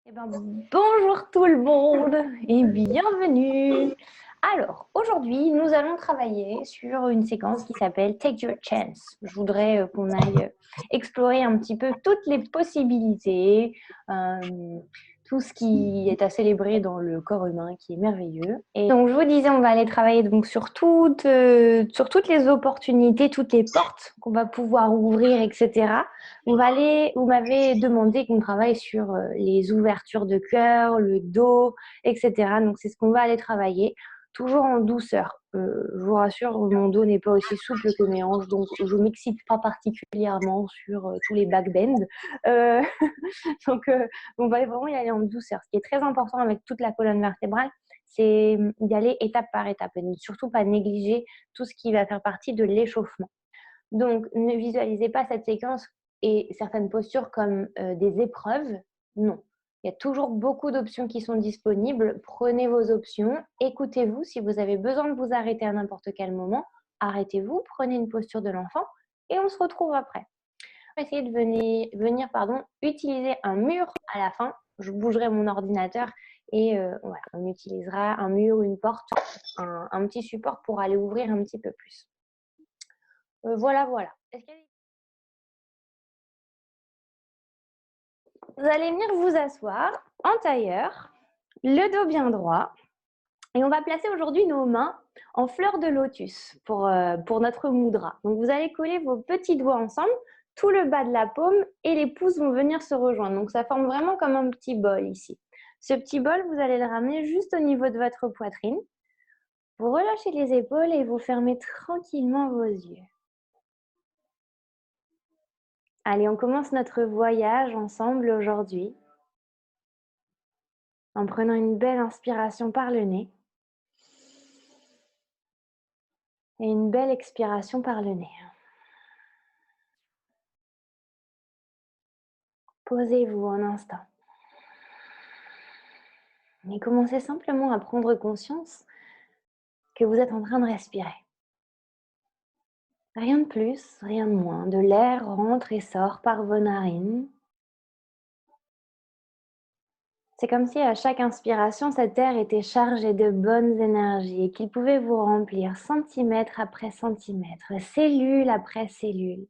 Eh ben, bonjour tout le monde et bienvenue. Alors, aujourd'hui, nous allons travailler sur une séquence qui s'appelle Take Your Chance. Je voudrais qu'on aille explorer un petit peu toutes les possibilités, tout ce qui est à célébrer dans le corps humain qui est merveilleux. Et donc, je vous disais, on va aller travailler donc sur toutes les opportunités, toutes les portes qu'on va pouvoir ouvrir, etc. Vous m'avez demandé qu'on travaille sur les ouvertures de cœur, le dos, etc. Donc, c'est ce qu'on va aller travailler, toujours en douceur. Je vous rassure, mon dos n'est pas aussi souple que mes hanches, donc je ne m'excite pas particulièrement sur tous les backbends. Euh, donc, on va vraiment y aller en douceur. Ce qui est très important avec toute la colonne vertébrale, c'est d'y aller étape par étape et ne surtout pas négliger tout ce qui va faire partie de l'échauffement. Donc, ne visualisez pas cette séquence et certaines postures comme des épreuves. Non. Il y a toujours beaucoup d'options qui sont disponibles. Prenez vos options, écoutez-vous. Si vous avez besoin de vous arrêter à n'importe quel moment, arrêtez-vous, prenez une posture de l'enfant et on se retrouve après. On va essayer de venir utiliser un mur à la fin. Je bougerai mon ordinateur et voilà, on utilisera un mur, une porte, un petit support pour aller ouvrir un petit peu plus. Voilà. Vous allez venir vous asseoir en tailleur, le dos bien droit. Et on va placer aujourd'hui nos mains en fleur de lotus pour notre mudra. Donc vous allez coller vos petits doigts ensemble, tout le bas de la paume et les pouces vont venir se rejoindre. Donc ça forme vraiment comme un petit bol ici. Ce petit bol, vous allez le ramener juste au niveau de votre poitrine. Vous relâchez les épaules et vous fermez tranquillement vos yeux. Allez, on commence notre voyage ensemble aujourd'hui en prenant une belle inspiration par le nez et une belle expiration par le nez. Posez-vous un instant et commencez simplement à prendre conscience que vous êtes en train de respirer. Rien de plus, rien de moins. De l'air rentre et sort par vos narines. C'est comme si à chaque inspiration, cet air était chargé de bonnes énergies et qu'il pouvait vous remplir centimètre après centimètre, cellule après cellule.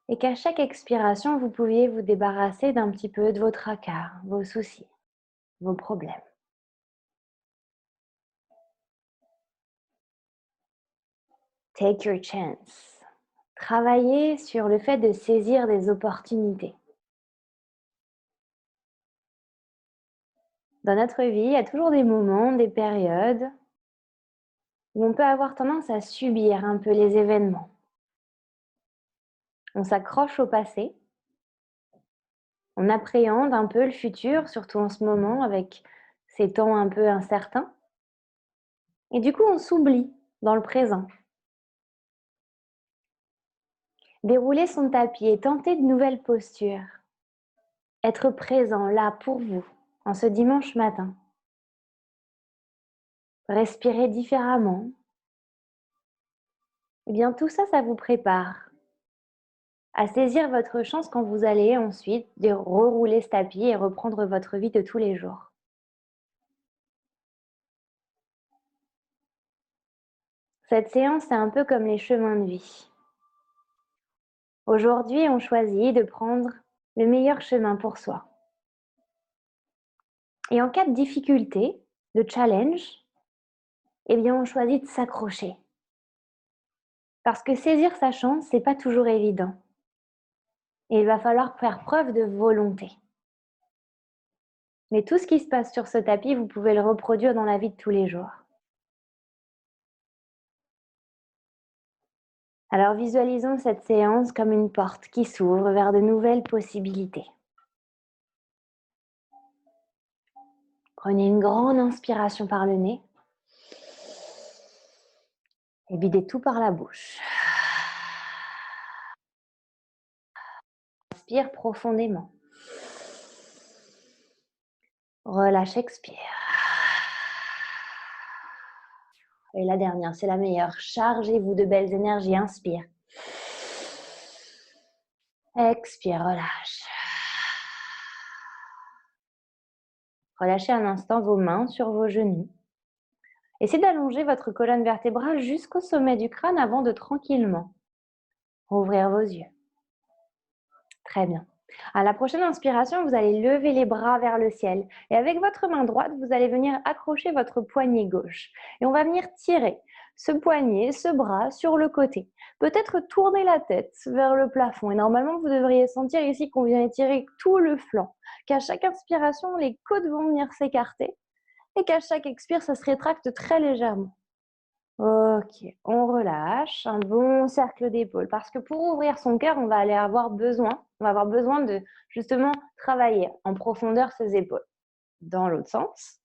Et qu'à chaque expiration, vous pouviez vous débarrasser d'un petit peu de vos tracas, vos soucis, vos problèmes. Take your chance. Travaillez sur le fait de saisir des opportunités. Dans notre vie, il y a toujours des moments, des périodes où on peut avoir tendance à subir un peu les événements. On s'accroche au passé, on appréhende un peu le futur, surtout en ce moment avec ces temps un peu incertains. Et du coup, on s'oublie dans le présent. Dérouler son tapis et tenter de nouvelles postures. Être présent là pour vous en ce dimanche matin. Respirer différemment. Eh bien, tout ça, ça vous prépare à saisir votre chance quand vous allez ensuite rerouler ce tapis et reprendre votre vie de tous les jours. Cette séance, c'est un peu comme les chemins de vie. Aujourd'hui, on choisit de prendre le meilleur chemin pour soi. Et en cas de difficulté, de challenge, eh bien, on choisit de s'accrocher. Parce que saisir sa chance, c'est pas toujours évident. Et il va falloir faire preuve de volonté. Mais tout ce qui se passe sur ce tapis, vous pouvez le reproduire dans la vie de tous les jours. Alors visualisons cette séance comme une porte qui s'ouvre vers de nouvelles possibilités. Prenez une grande inspiration par le nez et videz tout par la bouche. Inspire profondément. Relâche, expire. Et la dernière, c'est la meilleure. Chargez-vous de belles énergies. Inspire. Expire, relâche. Relâchez un instant vos mains sur vos genoux. Essayez d'allonger votre colonne vertébrale jusqu'au sommet du crâne avant de tranquillement ouvrir vos yeux. Très bien. À la prochaine inspiration, vous allez lever les bras vers le ciel. Et avec votre main droite, vous allez venir accrocher votre poignet gauche. Et on va venir tirer ce poignet, ce bras sur le côté. Peut-être tourner la tête vers le plafond. Et normalement, vous devriez sentir ici qu'on vient étirer tout le flanc. Qu'à chaque inspiration, les côtes vont venir s'écarter. Et qu'à chaque expire, ça se rétracte très légèrement. Ok, on relâche, un bon cercle d'épaule. Parce que pour ouvrir son cœur, on va avoir besoin de justement travailler en profondeur ses épaules. Dans l'autre sens.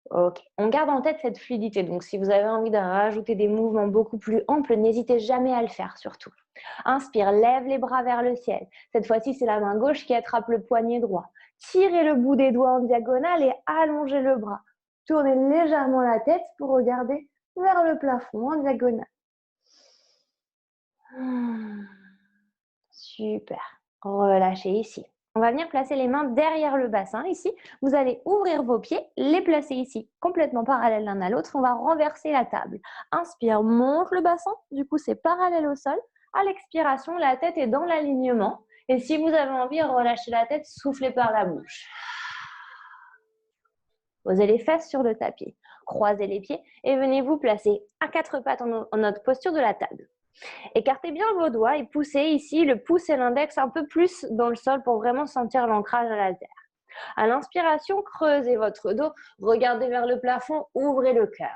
Ok, on garde en tête cette fluidité. Donc, si vous avez envie de rajouter des mouvements beaucoup plus amples, n'hésitez jamais à le faire surtout. Inspire, lève les bras vers le ciel. Cette fois-ci, c'est la main gauche qui attrape le poignet droit. Tirez le bout des doigts en diagonale et allongez le bras. Tournez légèrement la tête pour regarder vers le plafond en diagonale. Super. Relâchez ici. On va venir placer les mains derrière le bassin ici. Vous allez ouvrir vos pieds, les placer ici, complètement parallèles l'un à l'autre. On va renverser la table. Inspire, monte le bassin. Du coup, c'est parallèle au sol. À l'expiration, la tête est dans l'alignement. Et si vous avez envie, relâchez la tête, soufflez par la bouche. Posez les fesses sur le tapis. Croisez les pieds et venez vous placer à quatre pattes en notre posture de la table. Écartez bien vos doigts et poussez ici le pouce et l'index un peu plus dans le sol pour vraiment sentir l'ancrage à la terre. À l'inspiration, creusez votre dos, regardez vers le plafond, ouvrez le cœur.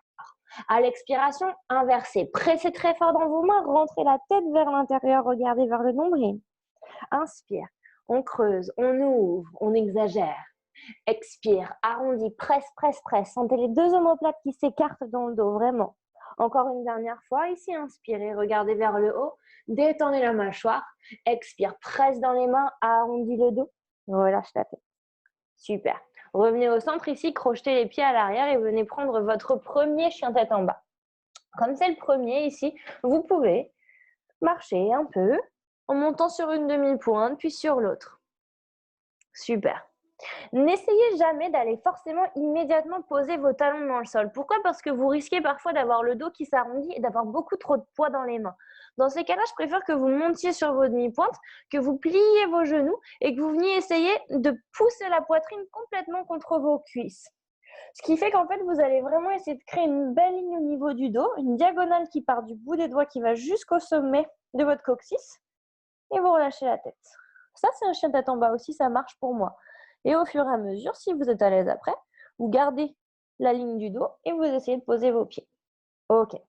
À l'expiration, inversez, pressez très fort dans vos mains, rentrez la tête vers l'intérieur, regardez vers le nombril. Inspire, on creuse, on ouvre, on exagère. Expire, arrondi, presse, presse, presse. Sentez les deux omoplates qui s'écartent dans le dos, vraiment. Encore une dernière fois, ici, inspirez, regardez vers le haut, détendez la mâchoire, expire, presse dans les mains, arrondis le dos, relâche la tête. Super. Revenez au centre ici, crochetez les pieds à l'arrière et venez prendre votre premier chien tête en bas. Comme c'est le premier ici, vous pouvez marcher un peu en montant sur une demi-pointe, puis sur l'autre. Super. N'essayez jamais d'aller forcément immédiatement poser vos talons dans le sol. Pourquoi? Parce que vous risquez parfois d'avoir le dos qui s'arrondit et d'avoir beaucoup trop de poids dans les mains. Dans ces cas-là, je préfère que vous montiez sur vos demi-pointes, que vous pliez vos genoux et que vous veniez essayer de pousser la poitrine complètement contre vos cuisses. Ce qui fait qu'en fait, vous allez vraiment essayer de créer une belle ligne au niveau du dos, une diagonale qui part du bout des doigts qui va jusqu'au sommet de votre coccyx et vous relâchez la tête. Ça, c'est un chien tête en bas aussi, ça marche pour moi. Et au fur et à mesure, si vous êtes à l'aise après, vous gardez la ligne du dos et vous essayez de poser vos pieds. Ok.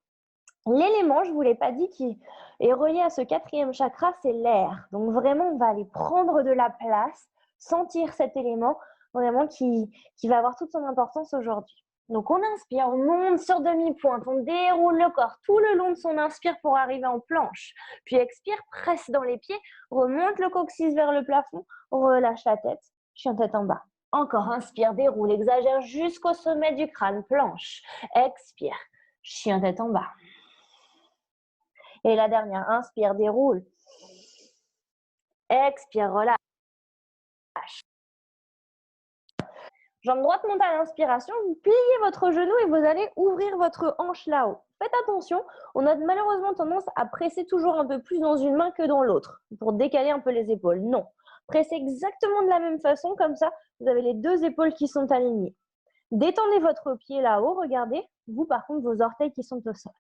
L'élément, je ne vous l'ai pas dit, qui est relié à ce quatrième chakra, c'est l'air. Donc vraiment, on va aller prendre de la place, sentir cet élément vraiment qui va avoir toute son importance aujourd'hui. Donc on inspire, on monte sur demi-pointe, on déroule le corps tout le long de son inspire pour arriver en planche. Puis expire, presse dans les pieds, remonte le coccyx vers le plafond, relâche la tête. Chien tête en bas. Encore, inspire, déroule, exagère jusqu'au sommet du crâne, planche. Expire, chien tête en bas. Et la dernière, inspire, déroule. Expire, relâche. Jambe droite monte à l'inspiration, vous pliez votre genou et vous allez ouvrir votre hanche là-haut. Faites attention, on a malheureusement tendance à presser toujours un peu plus dans une main que dans l'autre pour décaler un peu les épaules. Non, pressez exactement de la même façon, comme ça, vous avez les deux épaules qui sont alignées. Détendez votre pied là-haut, regardez, vous par contre, vos orteils qui sont au sol.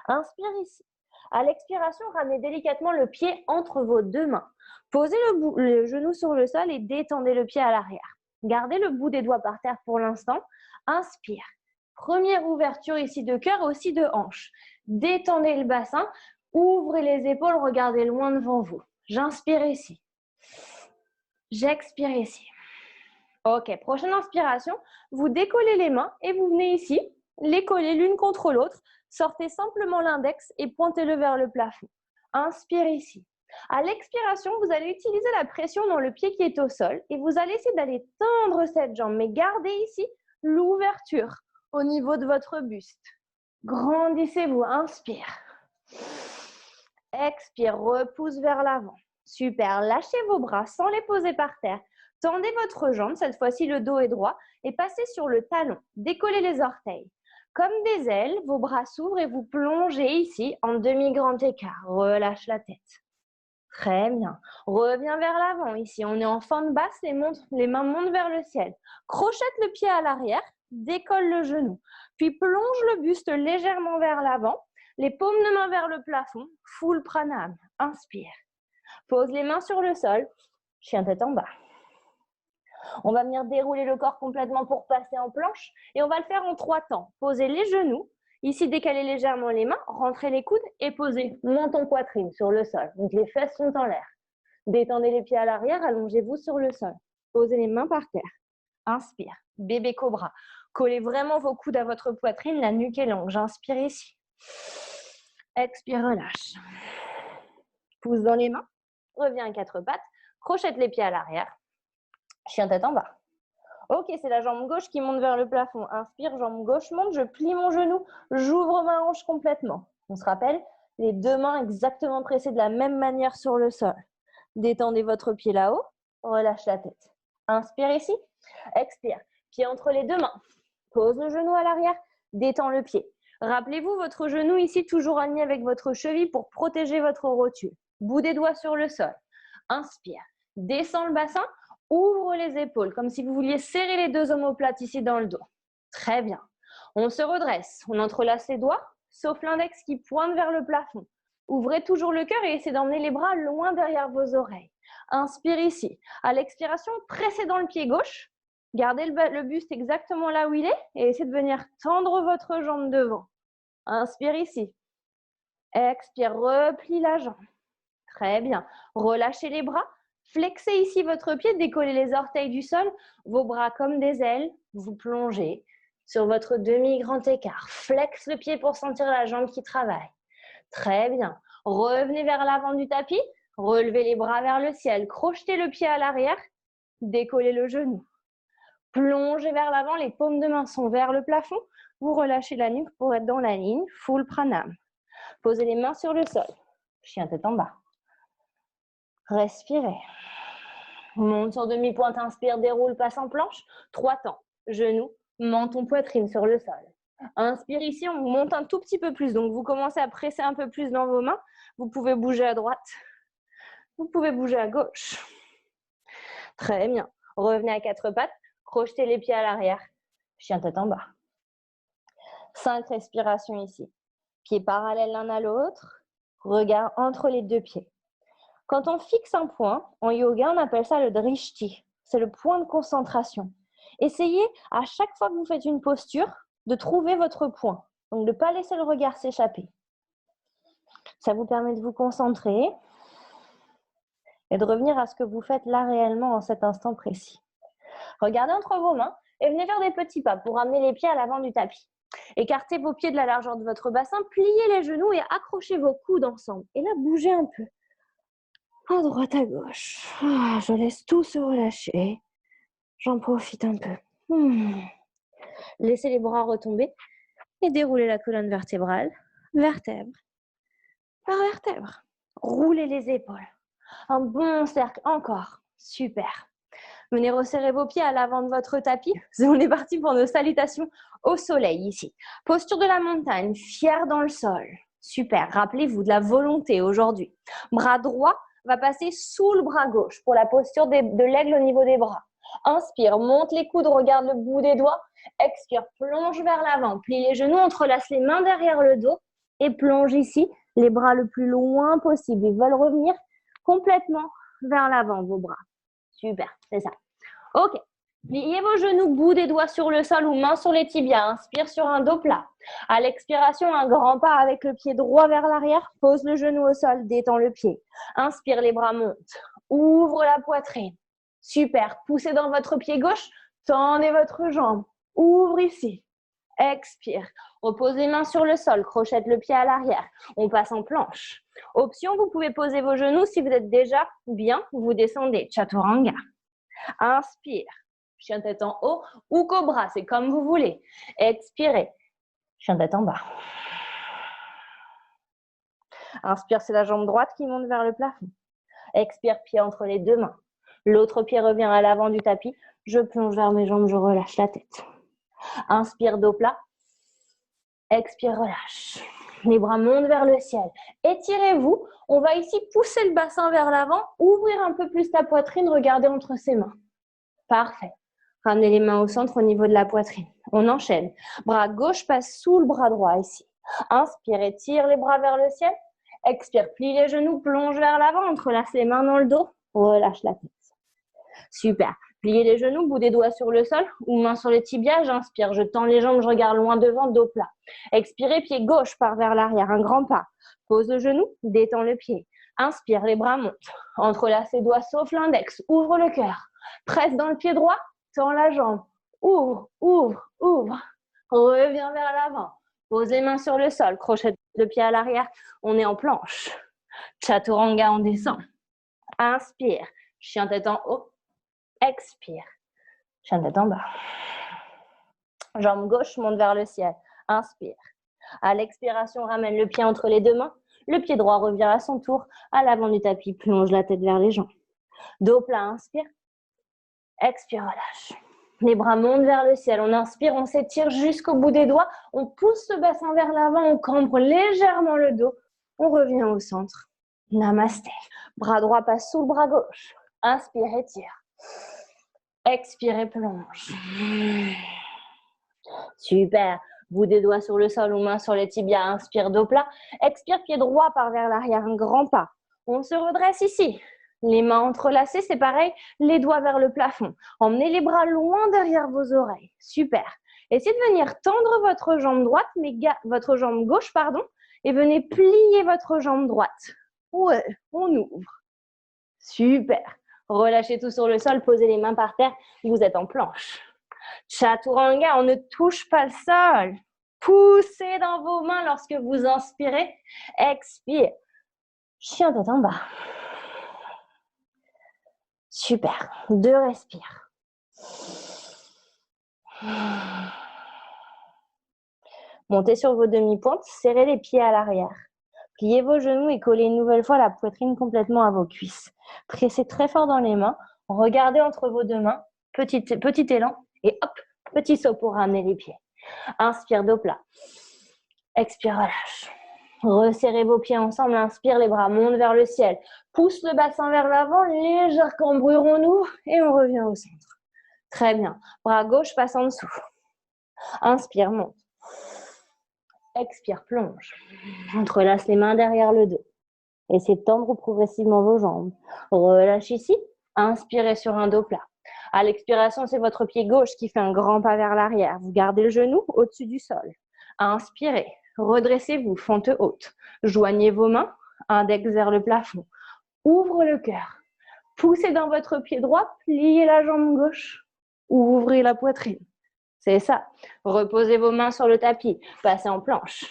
Inspire ici. À l'expiration, ramenez délicatement le pied entre vos deux mains. Posez le genou sur le sol et détendez le pied à l'arrière. Gardez le bout des doigts par terre pour l'instant. Inspire. Première ouverture ici de cœur, aussi de hanche. Détendez le bassin, ouvrez les épaules, regardez loin devant vous. J'inspire ici. J'expire ici. Ok, prochaine inspiration, vous décollez les mains et vous venez ici, les coller l'une contre l'autre. Sortez simplement l'index et pointez-le vers le plafond. Inspire ici. À l'expiration, vous allez utiliser la pression dans le pied qui est au sol et vous allez essayer d'aller tendre cette jambe, mais gardez ici l'ouverture au niveau de votre buste. Grandissez-vous, inspire. Expire, repousse vers l'avant. Super, lâchez vos bras sans les poser par terre. Tendez votre jambe, cette fois-ci le dos est droit, et passez sur le talon. Décollez les orteils. Comme des ailes, vos bras s'ouvrent et vous plongez ici en demi-grand écart. Relâche la tête. Très bien. Reviens vers l'avant ici. On est en fente basse, les mains montent vers le ciel. Crochette le pied à l'arrière, décolle le genou. Puis plonge le buste légèrement vers l'avant, les paumes de main vers le plafond. Full pranam. Inspire. Pose les mains sur le sol. Chien tête en bas. On va venir dérouler le corps complètement pour passer en planche et on va le faire en 3 temps. Posez les genoux, ici décalez légèrement les mains, rentrez les coudes et posez menton poitrine sur le sol. Donc les fesses sont en l'air. Détendez les pieds à l'arrière, allongez-vous sur le sol. Posez les mains par terre. Inspire, bébé cobra. Collez vraiment vos coudes à votre poitrine, la nuque est longue. J'inspire ici. Expire, relâche. Pouce dans les mains, reviens à 4 pattes, crochette les pieds à l'arrière. Chien tête en bas. Ok, c'est la jambe gauche qui monte vers le plafond. Inspire, jambe gauche monte, je plie mon genou, j'ouvre ma hanche complètement. On se rappelle, les 2 mains exactement pressées de la même manière sur le sol. Détendez votre pied là-haut, relâche la tête. Inspire ici, expire. Pied entre les 2 mains. Pose le genou à l'arrière, détends le pied. Rappelez-vous votre genou ici toujours aligné avec votre cheville pour protéger votre rotule. Bout des doigts sur le sol. Inspire, descends le bassin. Ouvre les épaules, comme si vous vouliez serrer les 2 omoplates ici dans le dos. Très bien. On se redresse. On entrelace les doigts, sauf l'index qui pointe vers le plafond. Ouvrez toujours le cœur et essayez d'emmener les bras loin derrière vos oreilles. Inspire ici. À l'expiration, pressez dans le pied gauche. Gardez le buste exactement là où il est et essayez de venir tendre votre jambe devant. Inspire ici. Expire, replie la jambe. Très bien. Relâchez les bras. Flexez ici votre pied, décollez les orteils du sol, vos bras comme des ailes, vous plongez sur votre demi-grand écart. Flexe le pied pour sentir la jambe qui travaille. Très bien. Revenez vers l'avant du tapis, relevez les bras vers le ciel, crochetez le pied à l'arrière, décollez le genou. Plongez vers l'avant, les paumes de main sont vers le plafond, vous relâchez la nuque pour être dans la ligne, full pranam. Posez les mains sur le sol, chien tête en bas. Respirez. Monte sur demi-pointe, inspire, déroule, passe en planche. 3 temps. Genoux, menton, poitrine sur le sol. Inspire ici, on monte un tout petit peu plus. Donc, vous commencez à presser un peu plus dans vos mains. Vous pouvez bouger à droite. Vous pouvez bouger à gauche. Très bien. Revenez à 4 pattes. Crochetez les pieds à l'arrière. Chien tête en bas. 5 respirations ici. Pieds parallèles l'un à l'autre. Regard entre les 2 pieds. Quand on fixe un point, en yoga, on appelle ça le drishti. C'est le point de concentration. Essayez, à chaque fois que vous faites une posture, de trouver votre point. Donc, de ne pas laisser le regard s'échapper. Ça vous permet de vous concentrer et de revenir à ce que vous faites là réellement en cet instant précis. Regardez entre vos mains et venez faire des petits pas pour amener les pieds à l'avant du tapis. Écartez vos pieds de la largeur de votre bassin, pliez les genoux et accrochez vos coudes ensemble. Et là, bougez un peu. À droite, à gauche. Je laisse tout se relâcher. J'en profite un peu. Laissez les bras retomber et déroulez la colonne vertébrale, vertèbre par vertèbre. Roulez les épaules. Un bon cercle, encore. Super. Venez resserrer vos pieds à l'avant de votre tapis. On est parti pour nos salutations au soleil ici. Posture de la montagne, fière dans le sol. Super. Rappelez-vous de la volonté aujourd'hui. Bras droit va passer sous le bras gauche pour la posture de l'aigle au niveau des bras. Inspire, monte les coudes, regarde le bout des doigts. Expire, plonge vers l'avant, plie les genoux, entrelace les mains derrière le dos et plonge ici, les bras le plus loin possible. Ils veulent revenir complètement vers l'avant, vos bras. Super, c'est ça. Ok, pliez vos genoux, bout des doigts sur le sol ou mains sur les tibias. Inspire sur un dos plat. À l'expiration, un grand pas avec le pied droit vers l'arrière. Pose le genou au sol, détends le pied. Inspire, les bras montent. Ouvre la poitrine. Super, poussez dans votre pied gauche. Tendez votre jambe. Ouvre ici. Expire. Repose les mains sur le sol. Crochette le pied à l'arrière. On passe en planche. Option, vous pouvez poser vos genoux si vous êtes déjà bien. Vous descendez. Chaturanga. Inspire. Chien tête en haut ou cobra, c'est comme vous voulez. Expirez. Chien tête en bas. Inspire, c'est la jambe droite qui monte vers le plafond. Expire, pied entre les 2 mains. L'autre pied revient à l'avant du tapis. Je plonge vers mes jambes, je relâche la tête. Inspire, dos plat. Expire, relâche. Les bras montent vers le ciel. Étirez-vous. On va ici pousser le bassin vers l'avant, ouvrir un peu plus la poitrine, regardez entre ses mains. Parfait. Ramenez les mains au centre au niveau de la poitrine. On enchaîne. Bras gauche passe sous le bras droit ici. Inspire, étire les bras vers le ciel. Expire, plie les genoux, plonge vers l'avant, entrelace les mains dans le dos. Relâche la tête. Super. Pliez les genoux, bout des doigts sur le sol ou mains sur les tibias. J'inspire, je tends les jambes, je regarde loin devant, dos plat. Expirez, pied gauche part vers l'arrière, un grand pas. Pose le genou, détends le pied. Inspire, les bras montent. Entrelace les doigts sauf l'index, ouvre le cœur. Presse dans le pied droit, tends la jambe. Ouvre, ouvre, ouvre. Reviens vers l'avant. Pose les mains sur le sol, crochette le pied à l'arrière. On est en planche. Chaturanga, on descend. Inspire, chien tête en haut. Expire, chien tête en bas. Jambe gauche monte vers le ciel. Inspire. À l'expiration, ramène le pied entre les deux mains. Le pied droit revient à son tour. À l'avant du tapis, plonge la tête vers les jambes. Dos plat, inspire. Expire, relâche. Les bras montent vers le ciel. On inspire, on s'étire jusqu'au bout des doigts. On pousse le bassin vers l'avant. On cambre légèrement le dos. On revient au centre. Namasté. Bras droit passe sous le bras gauche. Inspire, étire. Expire et plonge. Super. Bout des doigts sur le sol ou main sur les tibias. Inspire, dos plat. Expire, pied droit part vers l'arrière. Un grand pas. On se redresse ici. Les mains entrelacées, c'est pareil. Les doigts vers le plafond. Emmenez les bras loin derrière vos oreilles. Super. Essayez de venir tendre votre jambe droite, votre jambe gauche, pardon, et venez plier votre jambe droite. Ouais, on ouvre. Super. Relâchez tout sur le sol, posez les mains par terre. Vous êtes en planche. Chaturanga, on ne touche pas le sol. Poussez dans vos mains lorsque vous inspirez. Expire. Chien tête en bas. Super. 2 respires. Montez sur vos demi-pointes, serrez les pieds à l'arrière. Pliez vos genoux et collez une nouvelle fois la poitrine complètement à vos cuisses. Pressez très fort dans les mains. Regardez entre vos deux mains. Petit élan. Et hop, petit saut pour ramener les pieds. Inspire, dos plat. Expire, relâche. Resserrez vos pieds ensemble. Inspire, les bras montent vers le ciel. Pousse le bassin vers l'avant. Légère cambrure, on ouvre et on revient au centre. Très bien. Bras gauche passe en dessous. Inspire, monte. Expire, plonge. Entrelace les mains derrière le dos. Essayez de tendre progressivement vos jambes. Relâche ici. Inspirez sur un dos plat. À l'expiration, c'est votre pied gauche qui fait un grand pas vers l'arrière. Vous gardez le genou au-dessus du sol. Inspirez. Redressez-vous, fente haute. Joignez vos mains. Index vers le plafond. Ouvre le cœur. Poussez dans votre pied droit. Pliez la jambe gauche. Ouvrez la poitrine. C'est ça. Reposez vos mains sur le tapis. Passez en planche.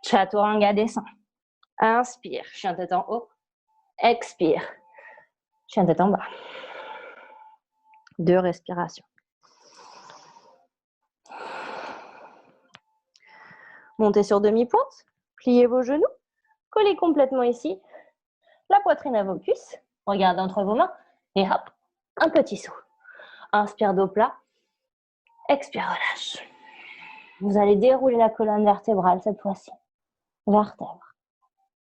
Chaturanga descend. Inspire. Chien tête en haut. Expire. Chien tête en bas. 2 respirations. Montez sur demi-pointe. Pliez vos genoux. Collez complètement ici. La poitrine à vos cuisses. Regardez entre vos mains. Et hop, un petit saut. Inspire, dos plat. Expire, relâche. Vous allez dérouler la colonne vertébrale cette fois-ci. Vertèbre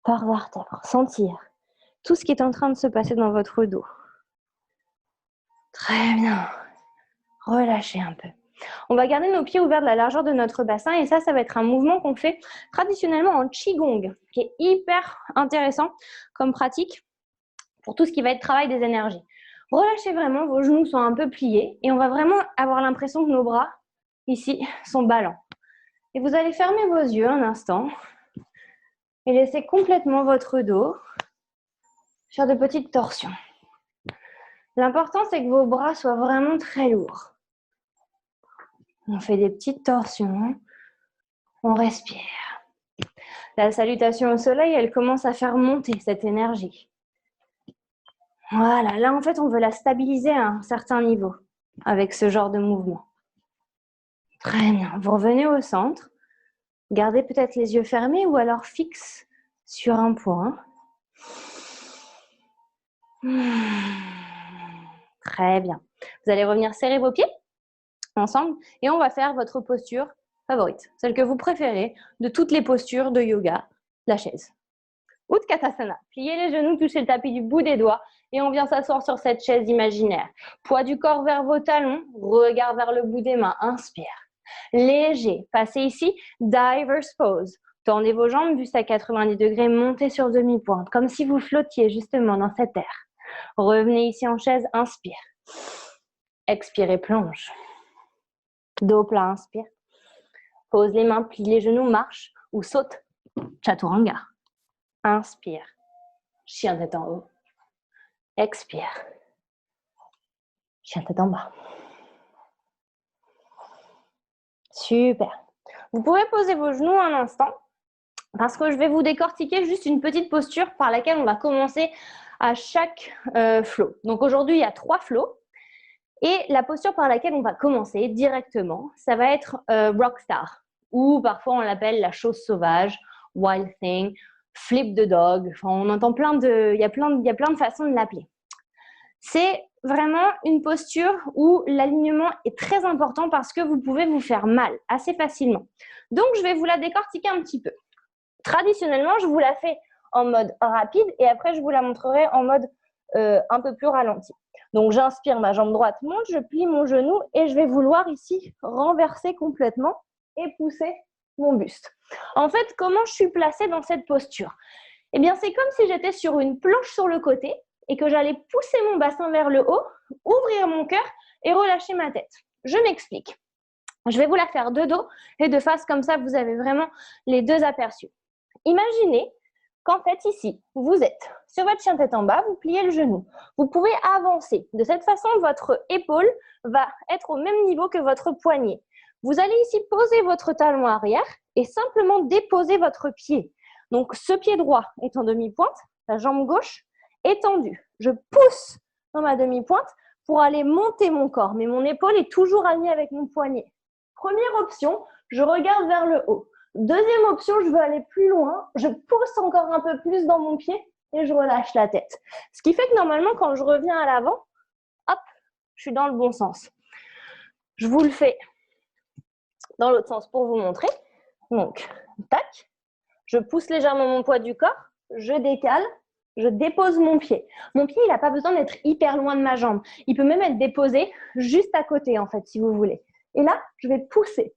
par vertèbre. Sentir tout ce qui est en train de se passer dans votre dos. Très bien. Relâchez un peu. On va garder nos pieds ouverts de la largeur de notre bassin et ça va être un mouvement qu'on fait traditionnellement en Qigong, qui est hyper intéressant comme pratique pour tout ce qui va être travail des énergies. Relâchez vraiment, vos genoux sont un peu pliés et on va vraiment avoir l'impression que nos bras, ici, sont ballants. Et vous allez fermer vos yeux un instant et laisser complètement votre dos faire de petites torsions. L'important, c'est que vos bras soient vraiment très lourds. On fait des petites torsions, on respire. La salutation au soleil, elle commence à faire monter cette énergie. Voilà, là en fait, on veut la stabiliser à un certain niveau avec ce genre de mouvement. Très bien, vous revenez au centre. Gardez peut-être les yeux fermés ou alors fixes sur un point. Très bien. Vous allez revenir serrer vos pieds ensemble et on va faire votre posture favorite, celle que vous préférez de toutes les postures de yoga, la chaise. Utkatasana, pliez les genoux, touchez le tapis du bout des doigts et on vient s'asseoir sur cette chaise imaginaire. Poids du corps vers vos talons, regard vers le bout des mains, inspire. Léger, passez ici, diver's pose. Tendez vos jambes, buste à 90 degrés, montez sur demi-pointe, comme si vous flottiez justement dans cette air. Revenez ici en chaise, inspire. Expirez, plonge. Dos plat, inspire. Pose les mains, plie les genoux, marche ou saute. Chaturanga. Inspire. Chien tête en haut. Expire. Chien tête en bas. Super. Vous pouvez poser vos genoux un instant parce que je vais vous décortiquer juste une petite posture par laquelle on va commencer à chaque flow. Donc aujourd'hui, il y a 3 flows. Et la posture par laquelle on va commencer directement, ça va être Rockstar, ou parfois on l'appelle la chose sauvage, Wild Thing, Flip the Dog. Enfin, on entend il y a plein de façons de l'appeler. C'est vraiment une posture où l'alignement est très important parce que vous pouvez vous faire mal assez facilement. Donc, je vais vous la décortiquer un petit peu. Traditionnellement, je vous la fais en mode rapide et après, je vous la montrerai en mode un peu plus ralenti. Donc, j'inspire, ma jambe droite monte, je plie mon genou et je vais vouloir ici renverser complètement et pousser mon buste. En fait, comment je suis placée dans cette posture? Eh bien, c'est comme si j'étais sur une planche sur le côté et que j'allais pousser mon bassin vers le haut, ouvrir mon cœur et relâcher ma tête. Je m'explique. Je vais vous la faire de dos et de face, comme ça, vous avez vraiment les deux aperçus. Imaginez qu'en fait, ici, vous êtes sur votre chien tête en bas, vous pliez le genou. Vous pouvez avancer. De cette façon, votre épaule va être au même niveau que votre poignet. Vous allez ici poser votre talon arrière et simplement déposer votre pied. Donc, ce pied droit est en demi-pointe, la jambe gauche est tendue. Je pousse dans ma demi-pointe pour aller monter mon corps, mais mon épaule est toujours alignée avec mon poignet. Première option, je regarde vers le haut. Deuxième option, je veux aller plus loin. Je pousse encore un peu plus dans mon pied et je relâche la tête. Ce qui fait que normalement, quand je reviens à l'avant, hop, je suis dans le bon sens. Je vous le fais dans l'autre sens pour vous montrer. Donc, tac, je pousse légèrement mon poids du corps, je décale, je dépose mon pied. Mon pied, il n'a pas besoin d'être hyper loin de ma jambe. Il peut même être déposé juste à côté, en fait, si vous voulez. Et là, je vais pousser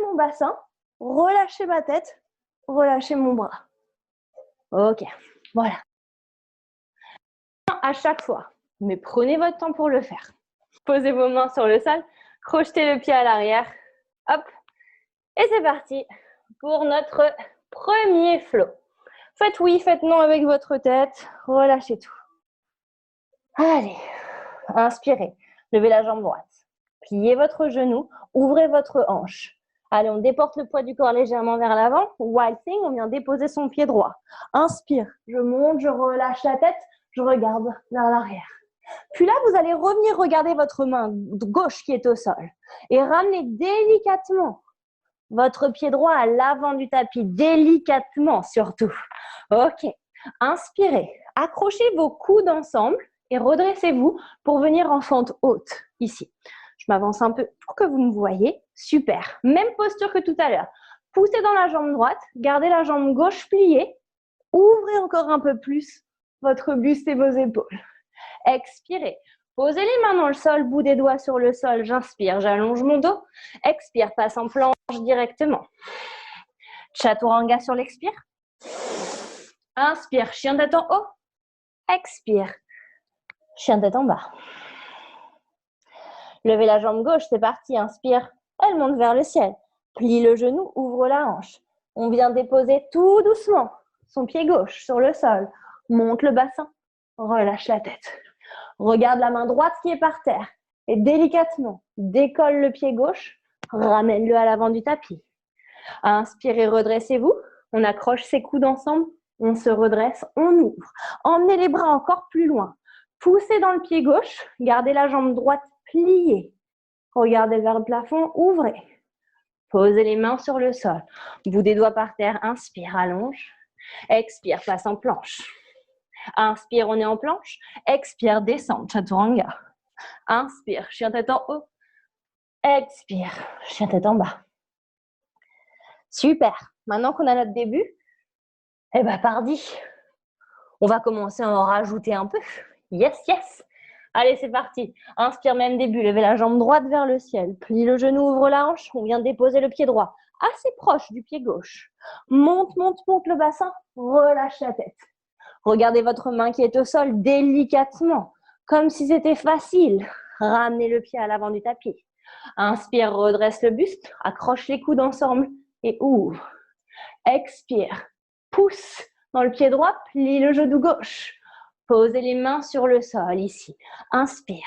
mon bassin, relâcher ma tête, relâcher mon bras. Ok, voilà. À chaque fois, mais prenez votre temps pour le faire. Posez vos mains sur le sol, crochetez le pied à l'arrière, hop, et c'est parti pour notre premier flow. Faites oui, faites non avec votre tête, relâchez tout. Allez, inspirez, levez la jambe droite, pliez votre genou, ouvrez votre hanche. Allez, on déporte le poids du corps légèrement vers l'avant. Wild Thing, on vient déposer son pied droit. Inspire, je monte, je relâche la tête, je regarde vers l'arrière. Puis là, vous allez revenir regarder votre main gauche qui est au sol et ramener délicatement votre pied droit à l'avant du tapis, délicatement surtout. Ok, inspirez, accrochez vos coudes ensemble et redressez-vous pour venir en fente haute, ici. Je m'avance un peu pour que vous me voyez. Super. Même posture que tout à l'heure. Poussez dans la jambe droite, gardez la jambe gauche pliée, ouvrez encore un peu plus votre buste et vos épaules. Expirez. Posez les mains dans le sol, bout des doigts sur le sol. J'inspire, j'allonge mon dos. Expire, passe en planche directement. Chaturanga sur l'expire. Inspire, chien tête en haut. Expire, chien tête en bas. Levez la jambe gauche, c'est parti. Inspire, elle monte vers le ciel. Plie le genou, ouvre la hanche. On vient déposer tout doucement son pied gauche sur le sol. Monte le bassin, relâche la tête. Regarde la main droite qui est par terre et délicatement décolle le pied gauche, ramène-le à l'avant du tapis. Inspirez, redressez-vous. On accroche ses coudes ensemble, on se redresse, on ouvre. Emmenez les bras encore plus loin. Poussez dans le pied gauche, gardez la jambe droite pliée. Regardez vers le plafond, ouvrez. Posez les mains sur le sol. Bout des doigts par terre, inspire, allonge. Expire, passe en planche. Inspire, on est en planche. Expire, descend, chaturanga. Inspire, chien tête en haut. Expire, chien tête en bas. Super. Maintenant qu'on a notre début, eh ben pardi. On va commencer à en rajouter un peu. Yes, yes. Allez, c'est parti. Inspire, même début. Levez la jambe droite vers le ciel. Plie le genou, ouvre la hanche. On vient déposer le pied droit assez proche du pied gauche. Monte, monte, monte le bassin. Relâche la tête. Regardez votre main qui est au sol délicatement, comme si c'était facile. Ramenez le pied à l'avant du tapis. Inspire, redresse le buste. Accroche les coudes ensemble et ouvre. Expire. Pousse dans le pied droit. Plie le genou gauche. Posez les mains sur le sol ici. Inspire.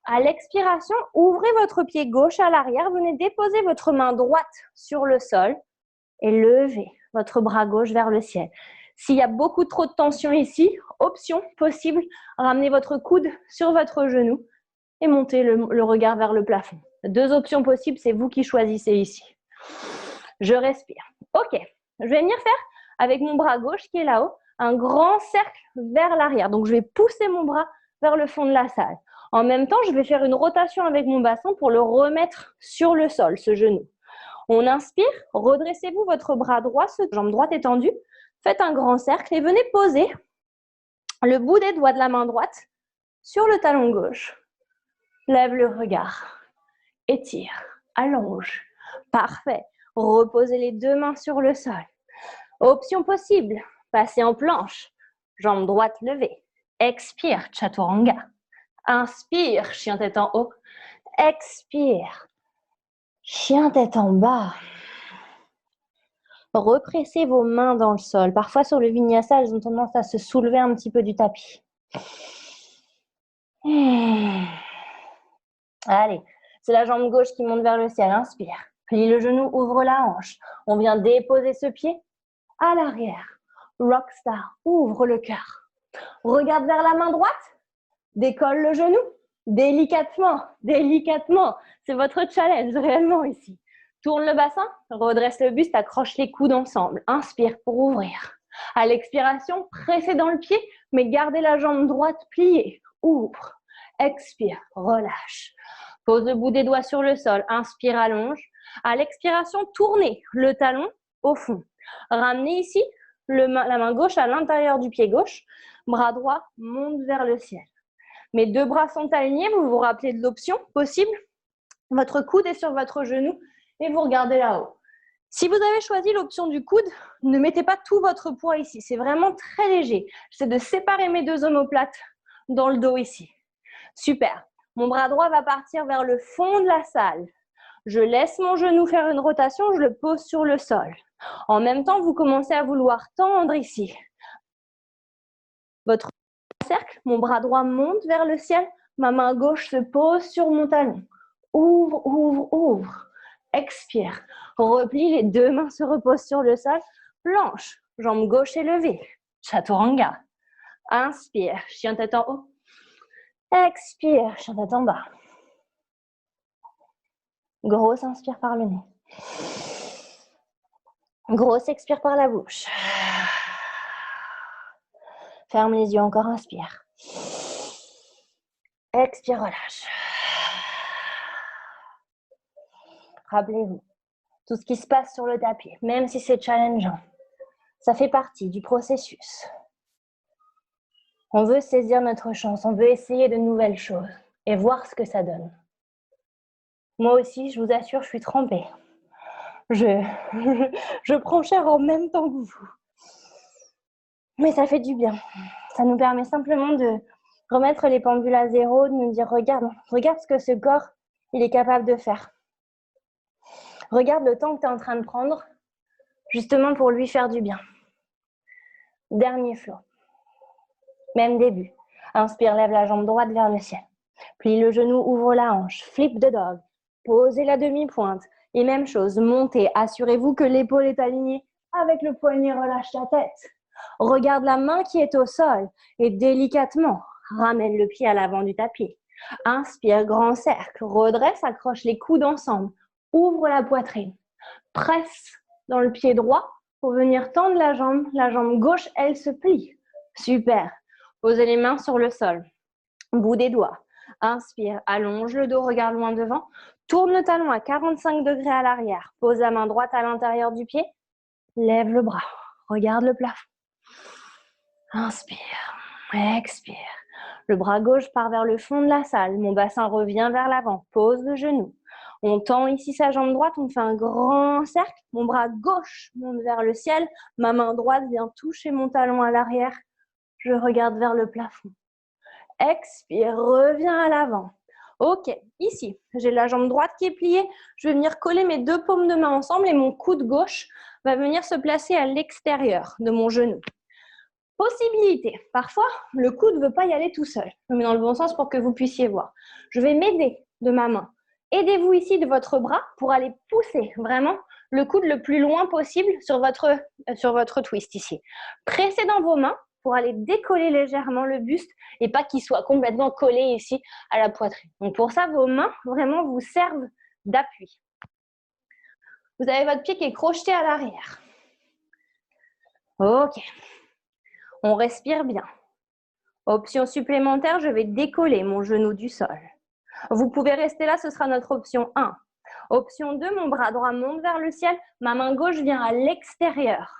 À l'expiration, ouvrez votre pied gauche à l'arrière. Venez déposer votre main droite sur le sol et levez votre bras gauche vers le ciel. S'il y a beaucoup trop de tension ici, option possible, ramenez votre coude sur votre genou et montez le regard vers le plafond. Deux options possibles, c'est vous qui choisissez ici. Je respire. Ok, je vais venir faire avec mon bras gauche qui est là-haut, un grand cercle vers l'arrière. Donc, je vais pousser mon bras vers le fond de la salle. En même temps, je vais faire une rotation avec mon bassin pour le remettre sur le sol, ce genou. On inspire, redressez-vous votre bras droit, jambe droite étendue. Faites un grand cercle et venez poser le bout des doigts de la main droite sur le talon gauche. Lève le regard. Étire, allonge. Parfait. Reposez les deux mains sur le sol. Option possible, passez en planche. Jambe droite levée. Expire, chaturanga. Inspire, chien tête en haut. Expire, chien tête en bas. Repressez vos mains dans le sol. Parfois, sur le vinyasa, elles ont tendance à se soulever un petit peu du tapis. Allez, c'est la jambe gauche qui monte vers le ciel. Inspire. Plie le genou, ouvre la hanche. On vient déposer ce pied à l'arrière. Rockstar, ouvre le cœur. Regarde vers la main droite. Décolle le genou. Délicatement, délicatement. C'est votre challenge réellement ici. Tourne le bassin, redresse le buste, accroche les coudes ensemble. Inspire pour ouvrir. À l'expiration, pressez dans le pied, mais gardez la jambe droite pliée. Ouvre. Expire, relâche. Pose le bout des doigts sur le sol. Inspire, allonge. À l'expiration, tournez le talon au fond. Ramenez ici la main gauche à l'intérieur du pied gauche. Bras droit monte vers le ciel. Mes deux bras sont alignés. Vous vous rappelez de l'option possible. Votre coude est sur votre genou et vous regardez là-haut. Si vous avez choisi l'option du coude, ne mettez pas tout votre poids ici. C'est vraiment très léger. J'essaie de séparer mes deux omoplates dans le dos ici. Super. Mon bras droit va partir vers le fond de la salle. Je laisse mon genou faire une rotation, je le pose sur le sol. En même temps, vous commencez à vouloir tendre ici. Votre cercle, mon bras droit monte vers le ciel, ma main gauche se pose sur mon talon. Ouvre, ouvre, ouvre. Expire. Replie, les deux mains se reposent sur le sol. Planche, jambe gauche élevée. Chaturanga. Inspire, chien tête en haut. Expire, chien tête en bas. Grosse inspire par le nez. Grosse expire par la bouche. Ferme les yeux, encore inspire. Expire, relâche. Rappelez-vous, tout ce qui se passe sur le tapis, même si c'est challengeant, ça fait partie du processus. On veut saisir notre chance, on veut essayer de nouvelles choses et voir ce que ça donne. Moi aussi, je vous assure, je suis trempée. Je prends cher en même temps que vous. Mais ça fait du bien. Ça nous permet simplement de remettre les pendules à zéro, de nous dire, regarde ce que ce corps, il est capable de faire. Regarde le temps que tu es en train de prendre, justement pour lui faire du bien. Dernier flow. Même début. Inspire, lève la jambe droite vers le ciel. Plie le genou, ouvre la hanche. Flip the dog. Posez la demi-pointe. Et même chose, montez. Assurez-vous que l'épaule est alignée avec le poignet, relâche la tête. Regarde la main qui est au sol et délicatement, ramène le pied à l'avant du tapis. Inspire, grand cercle. Redresse, accroche les coudes ensemble. Ouvre la poitrine. Presse dans le pied droit pour venir tendre la jambe. La jambe gauche, elle se plie. Super. Posez les mains sur le sol. bout des doigts. Inspire, allonge le dos, regarde loin devant. Tourne le talon à 45 degrés à l'arrière. Pose la main droite à l'intérieur du pied. Lève le bras. Regarde le plafond. Inspire, expire. Le bras gauche part vers le fond de la salle. Mon bassin revient vers l'avant. Pose le genou. On tend ici sa jambe droite. On fait un grand cercle. Mon bras gauche monte vers le ciel. Ma main droite vient toucher mon talon à l'arrière. Je regarde vers le plafond. Expire, reviens à l'avant. Ok, ici, j'ai la jambe droite qui est pliée. Je vais venir coller mes deux paumes de main ensemble et mon coude gauche va venir se placer à l'extérieur de mon genou. Possibilité, parfois, le coude ne veut pas y aller tout seul. Je le mets dans le bon sens pour que vous puissiez voir. Je vais m'aider de ma main. Aidez-vous ici de votre bras pour aller pousser vraiment le coude le plus loin possible sur votre twist ici. Pressez dans vos mains pour aller décoller légèrement le buste et pas qu'il soit complètement collé ici à la poitrine. Donc pour ça, vos mains vraiment vous servent d'appui. Vous avez votre pied qui est crocheté à l'arrière. Ok. On respire bien. Option supplémentaire, je vais décoller mon genou du sol. Vous pouvez rester là, ce sera notre option 1. Option 2, mon bras droit monte vers le ciel, ma main gauche vient à l'extérieur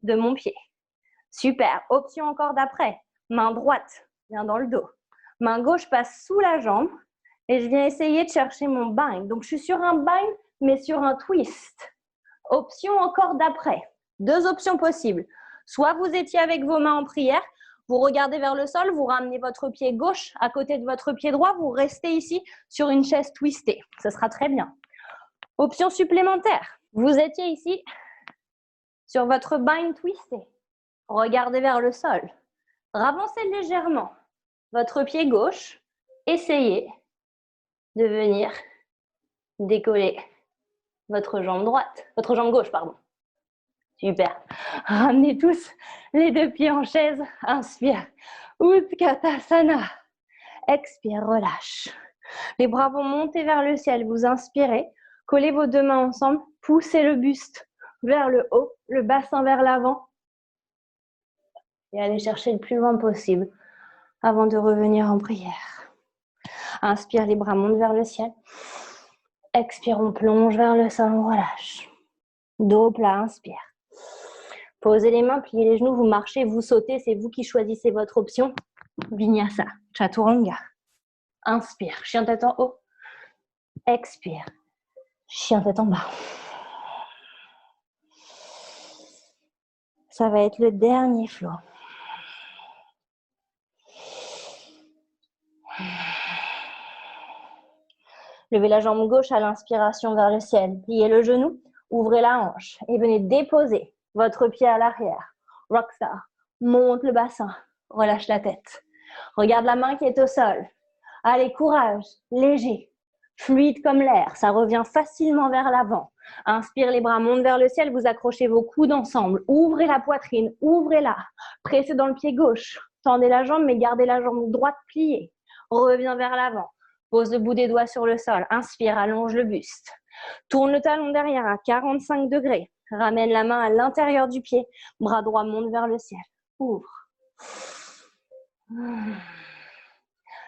de mon pied. Super. Option encore d'après. Main droite vient dans le dos. Main gauche passe sous la jambe et je viens essayer de chercher mon bind. Donc, je suis sur un bind, mais sur un twist. Option encore d'après. Deux options possibles. Soit vous étiez avec vos mains en prière, vous regardez vers le sol, vous ramenez votre pied gauche à côté de votre pied droit, vous restez ici sur une chaise twistée. Ce sera très bien. Option supplémentaire. Vous étiez ici sur votre bind twisté. Regardez vers le sol. Ravancez légèrement votre pied gauche. Essayez de venir décoller votre jambe droite, votre jambe gauche, pardon. Super. Ramenez tous les deux pieds en chaise. Inspire. Utkatasana. Expire, relâche. Les bras vont monter vers le ciel. Vous inspirez. Collez vos deux mains ensemble. Poussez le buste vers le haut, le bassin vers l'avant. Et allez chercher le plus loin possible avant de revenir en prière. Inspire, les bras montent vers le ciel. Expire, on plonge vers le sol, on relâche. Dos plat, inspire. Posez les mains, pliez les genoux, vous marchez, vous sautez, c'est vous qui choisissez votre option. Vinyasa, Chaturanga. Inspire, chien tête en haut. Expire, chien tête en bas. Ça va être le dernier flow. Levez la jambe gauche à l'inspiration vers le ciel. Pliez le genou, ouvrez la hanche et venez déposer votre pied à l'arrière. Rockstar. Monte le bassin. Relâche la tête. Regarde la main qui est au sol. Allez, courage. Léger. Fluide comme l'air. Ça revient facilement vers l'avant. Inspire, les bras montent vers le ciel. Vous accrochez vos coudes ensemble. Ouvrez la poitrine. Ouvrez-la. Pressez dans le pied gauche. Tendez la jambe, mais gardez la jambe droite pliée. Reviens vers l'avant. Pose le bout des doigts sur le sol. Inspire, allonge le buste. Tourne le talon derrière à 45 degrés. Ramène la main à l'intérieur du pied. Bras droit monte vers le ciel. Ouvre.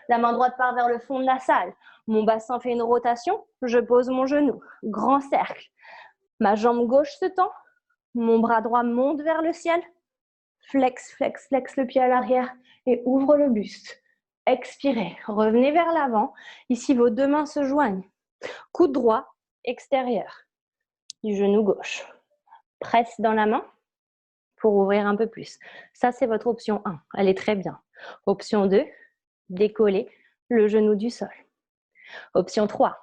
La main droite part vers le fond de la salle. Mon bassin fait une rotation. Je pose mon genou. Grand cercle. Ma jambe gauche se tend. Mon bras droit monte vers le ciel. Flex, flex, flex le pied à l'arrière et ouvre le buste. Expirez, revenez vers l'avant. Ici, vos deux mains se joignent. Coude droit, extérieur du genou gauche. Presse dans la main pour ouvrir un peu plus. Ça, c'est votre option 1. Elle est très bien. Option 2, décoller le genou du sol. Option 3,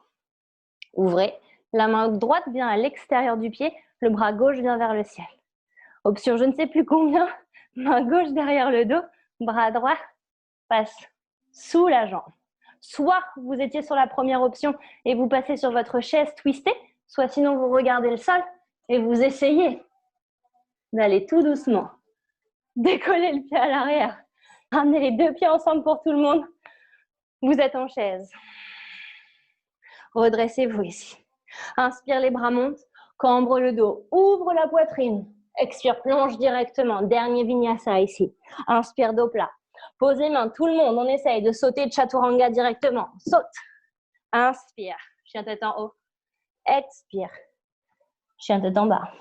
ouvrez. La main droite vient à l'extérieur du pied. Le bras gauche vient vers le ciel. Option je ne sais plus combien. Main gauche derrière le dos. Bras droit passe sous la jambe. Soit vous étiez sur la première option et vous passez sur votre chaise twistée, soit sinon vous regardez le sol et vous essayez d'aller tout doucement. Décoller le pied à l'arrière. Ramenez les deux pieds ensemble pour tout le monde. Vous êtes en chaise. Redressez-vous ici. Inspire, les bras montent. Cambre le dos. Ouvre la poitrine. Expire, plonge directement. Dernier vinyasa ici. Inspire, dos plat. Pose les mains, tout le monde. On essaye de sauter de chaturanga directement. Saute. Inspire. Chien tête en haut. Expire. Chien tête en bas.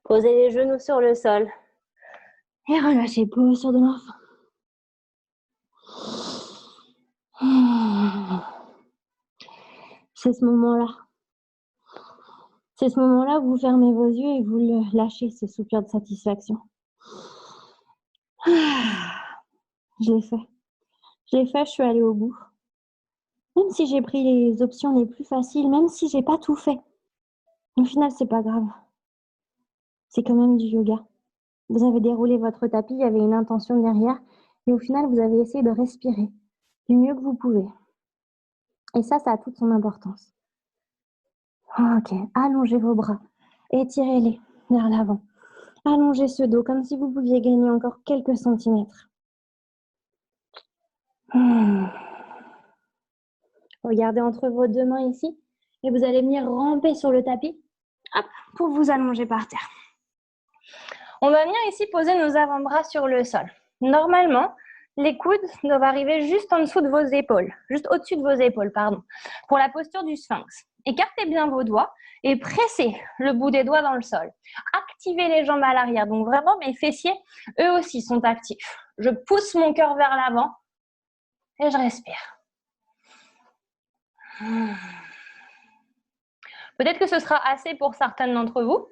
Posez les genoux sur le sol. Et relâchez, posture de l'enfant. C'est ce moment-là. C'est ce moment-là où vous fermez vos yeux et vous le lâchez, ce soupir de satisfaction. Je l'ai fait. Je l'ai fait, je suis allée au bout. Même si j'ai pris les options les plus faciles, même si j'ai pas tout fait. Au final, c'est pas grave. C'est quand même du yoga. Vous avez déroulé votre tapis, il y avait une intention derrière. Et au final, vous avez essayé de respirer du mieux que vous pouvez. Et ça a toute son importance. Ok, allongez vos bras. Étirez-les vers l'avant. Allongez ce dos comme si vous pouviez gagner encore quelques centimètres. Regardez entre vos deux mains ici. Et vous allez venir ramper sur le tapis. Hop, pour vous allonger par terre. On va venir ici poser nos avant-bras sur le sol. Normalement, les coudes doivent arriver juste en dessous de vos épaules, juste au-dessus de vos épaules, pardon, pour la posture du sphinx. Écartez bien vos doigts et pressez le bout des doigts dans le sol. Activez les jambes à l'arrière. Donc vraiment, mes fessiers, eux aussi, sont actifs. Je pousse mon cœur vers l'avant et je respire. Peut-être que ce sera assez pour certaines d'entre vous.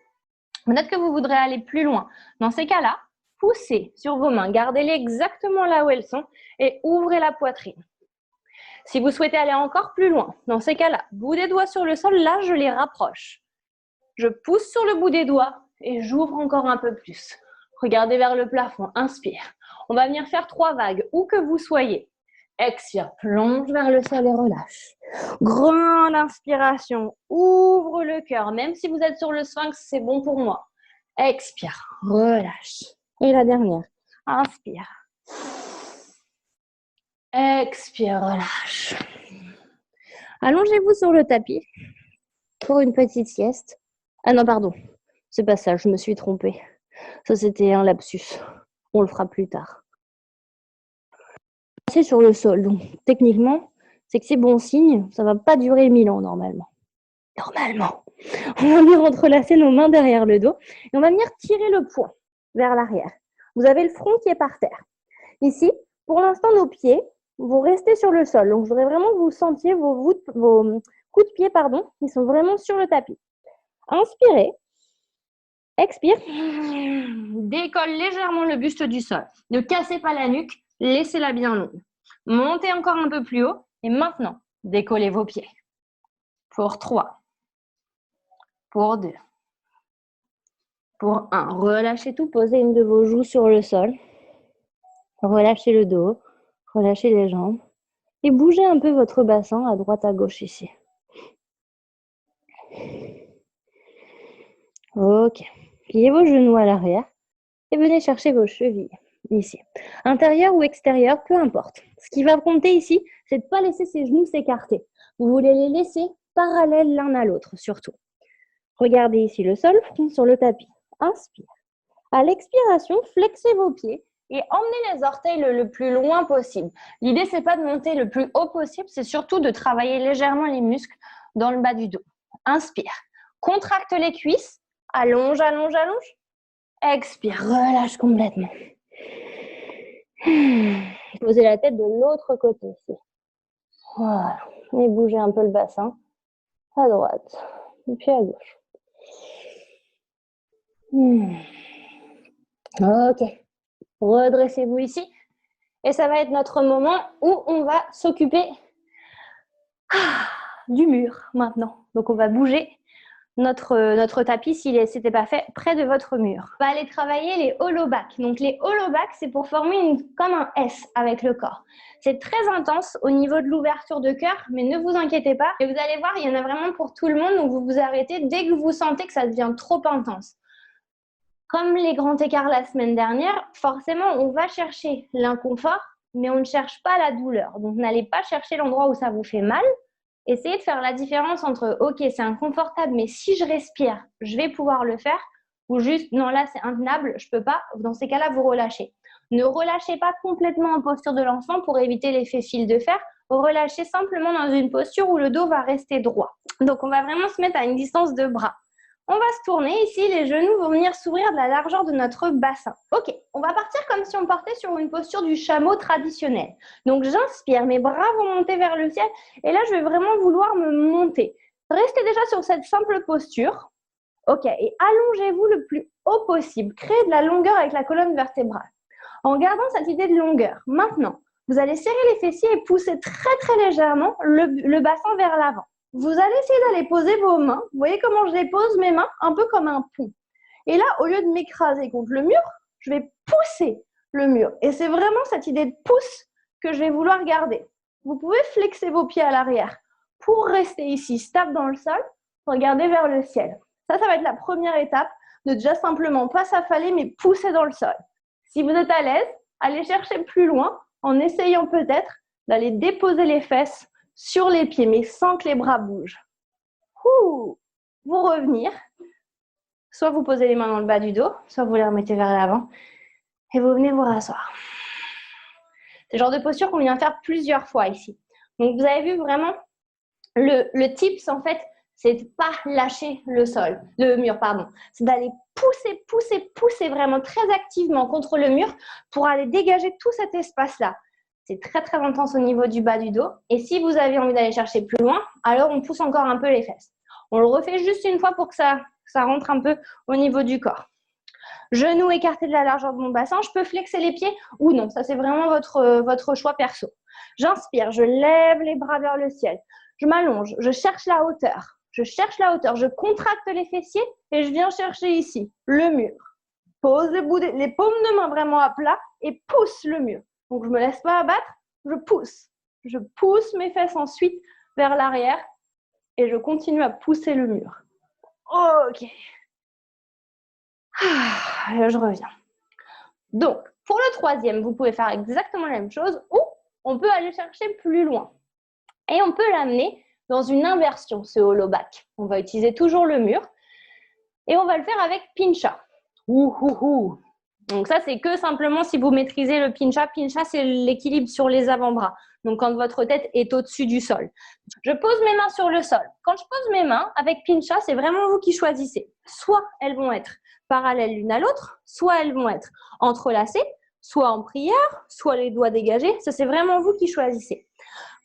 Peut-être que vous voudrez aller plus loin. Dans ces cas-là, poussez sur vos mains, gardez-les exactement là où elles sont et ouvrez la poitrine. Si vous souhaitez aller encore plus loin, dans ces cas-là, bout des doigts sur le sol, là je les rapproche. Je pousse sur le bout des doigts et j'ouvre encore un peu plus. Regardez vers le plafond, inspire. On va venir faire 3 vagues, où que vous soyez. Expire, plonge vers le sol et relâche. Grande inspiration, ouvre le cœur. Même si vous êtes sur le sphinx, c'est bon pour moi. Expire, relâche. Et la dernière, inspire. Expire, relâche. Allongez-vous sur le tapis pour une petite sieste. Ah non, pardon, c'est pas ça, je me suis trompée. Ça, c'était un lapsus. On le fera plus tard. C'est sur le sol, donc techniquement, c'est que c'est bon signe. Ça va pas durer 1000 ans normalement. Normalement. On va venir entrelacer nos mains derrière le dos et on va venir tirer le poing vers l'arrière. Vous avez le front qui est par terre. Ici, pour l'instant, nos pieds vont rester sur le sol. Donc, je voudrais vraiment que vous sentiez vos coups de pied, qui sont vraiment sur le tapis. Inspirez. Expire. Décolle légèrement le buste du sol. Ne cassez pas la nuque. Laissez-la bien longue. Montez encore un peu plus haut. Et maintenant, décollez vos pieds. Pour 3. Pour 2. Pour 1. Relâchez tout. Posez une de vos joues sur le sol. Relâchez le dos. Relâchez les jambes. Et bougez un peu votre bassin à droite à gauche ici. Ok. Pliez vos genoux à l'arrière. Et venez chercher vos chevilles. Ici. Intérieur ou extérieur, peu importe. Ce qui va compter ici, c'est de ne pas laisser ses genoux s'écarter. Vous voulez les laisser parallèles l'un à l'autre, surtout. Regardez ici le sol, front sur le tapis. Inspire. À l'expiration, flexez vos pieds et emmenez les orteils le plus loin possible. L'idée, c'est pas de monter le plus haut possible, c'est surtout de travailler légèrement les muscles dans le bas du dos. Inspire. Contracte les cuisses. Allonge, allonge, allonge. Expire. Relâche complètement. Posez la tête de l'autre côté ici. Voilà. Et bougez un peu le bassin. À droite. Et puis à gauche. Ok. Redressez-vous ici. Et ça va être notre moment où on va s'occuper du mur maintenant. Donc on va bouger notre tapis, s'il n'était pas fait, près de votre mur. On va aller travailler les hollow back. Donc les hollow back, c'est pour former comme un S avec le corps. C'est très intense au niveau de l'ouverture de cœur, mais ne vous inquiétez pas. Et vous allez voir, il y en a vraiment pour tout le monde, donc vous vous arrêtez dès que vous sentez que ça devient trop intense. Comme les grands écarts la semaine dernière, forcément, on va chercher l'inconfort, mais on ne cherche pas la douleur. Donc n'allez pas chercher l'endroit où ça vous fait mal. Essayez de faire la différence entre « Ok, c'est inconfortable, mais si je respire, je vais pouvoir le faire » ou juste « Non, là, c'est intenable, je ne peux pas ». Dans ces cas-là, vous relâchez. Ne relâchez pas complètement en posture de l'enfant pour éviter l'effet fil de fer. Relâchez simplement dans une posture où le dos va rester droit. Donc, on va vraiment se mettre à une distance de bras. On va se tourner ici, les genoux vont venir s'ouvrir de la largeur de notre bassin. Ok, on va partir comme si on partait sur une posture du chameau traditionnel. Donc j'inspire, mes bras vont monter vers le ciel et là je vais vraiment vouloir me monter. Restez déjà sur cette simple posture. Ok, et allongez-vous le plus haut possible. Créez de la longueur avec la colonne vertébrale. En gardant cette idée de longueur, maintenant, vous allez serrer les fessiers et pousser très très légèrement le bassin vers l'avant. Vous allez essayer d'aller poser vos mains. Vous voyez comment je les pose, mes mains? Un peu comme un pont. Et là, au lieu de m'écraser contre le mur, je vais pousser le mur. Et c'est vraiment cette idée de pouce que je vais vouloir garder. Vous pouvez flexer vos pieds à l'arrière pour rester ici, stable dans le sol, regarder vers le ciel. Ça va être la première étape de déjà simplement pas s'affaler, mais pousser dans le sol. Si vous êtes à l'aise, allez chercher plus loin en essayant peut-être d'aller déposer les fesses sur les pieds, mais sans que les bras bougent. Vous revenir. Soit vous posez les mains dans le bas du dos, soit vous les remettez vers l'avant et vous venez vous rasseoir. C'est le genre de posture qu'on vient faire plusieurs fois ici. Donc, vous avez vu vraiment, le tips, en fait, c'est de ne pas lâcher le mur, pardon. C'est d'aller pousser, pousser, pousser vraiment très activement contre le mur pour aller dégager tout cet espace-là. C'est très, très intense au niveau du bas du dos. Et si vous avez envie d'aller chercher plus loin, alors on pousse encore un peu les fesses. On le refait juste une fois pour que ça rentre un peu au niveau du corps. Genoux écartés de la largeur de mon bassin. Je peux flexer les pieds ou non. Ça, c'est vraiment votre choix perso. J'inspire, je lève les bras vers le ciel. Je m'allonge, je cherche la hauteur. Je cherche la hauteur, je contracte les fessiers et je viens chercher ici le mur. Pose les paumes de main vraiment à plat et pousse le mur. Donc, je ne me laisse pas abattre, je pousse. Je pousse mes fesses ensuite vers l'arrière et je continue à pousser le mur. Ok. Là, je reviens. Donc, pour le troisième, vous pouvez faire exactement la même chose ou on peut aller chercher plus loin. Et on peut l'amener dans une inversion, ce hollow back. On va utiliser toujours le mur et on va le faire avec pincha. Donc ça, c'est que simplement si vous maîtrisez le pincha. Pincha, c'est l'équilibre sur les avant-bras. Donc quand votre tête est au-dessus du sol. Je pose mes mains sur le sol. Quand je pose mes mains avec pincha, c'est vraiment vous qui choisissez. Soit elles vont être parallèles l'une à l'autre, soit elles vont être entrelacées, soit en prière, soit les doigts dégagés. Ça, c'est vraiment vous qui choisissez.